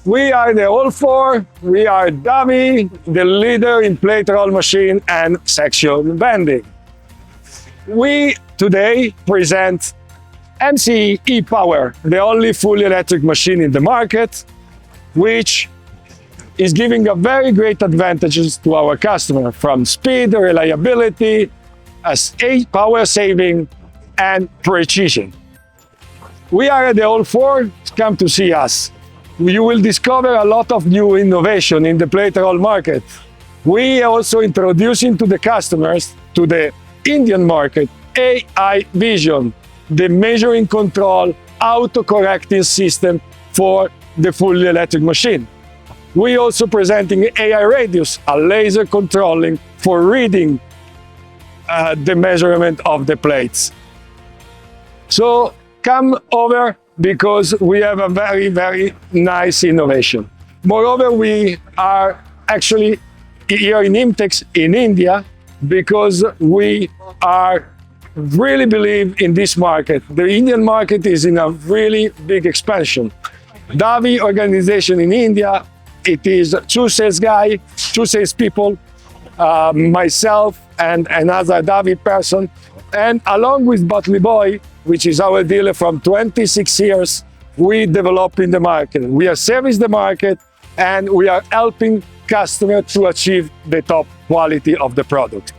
We are the all four. We are Davi, the leader in plate roll machine and section bending. We today present MCE e-Power, the only fully electric machine in the market, which is giving a very great advantages to our customer, from speed, reliability, power saving, and precision. We are at the all four. Come to see us. You will discover a lot of new innovation in the plate roll market. We are also introducing to the customers, to the Indian market, AI Vision, the measuring control auto-correcting system for the fully electric machine. We also presenting AI Radius, a laser controlling for reading the measurement of the plates. So come over, because we have a very, very nice innovation. Moreover, we are actually here in IMTEX in India, because we are really believe in this market. The Indian market is in a really big expansion. Davi organization in India, it is two sales people, myself and another Davi person, and along with Butler Boy, which is our dealer from 26 years, we develop in the market. We are service the market, and we are helping customers to achieve the top quality of the product.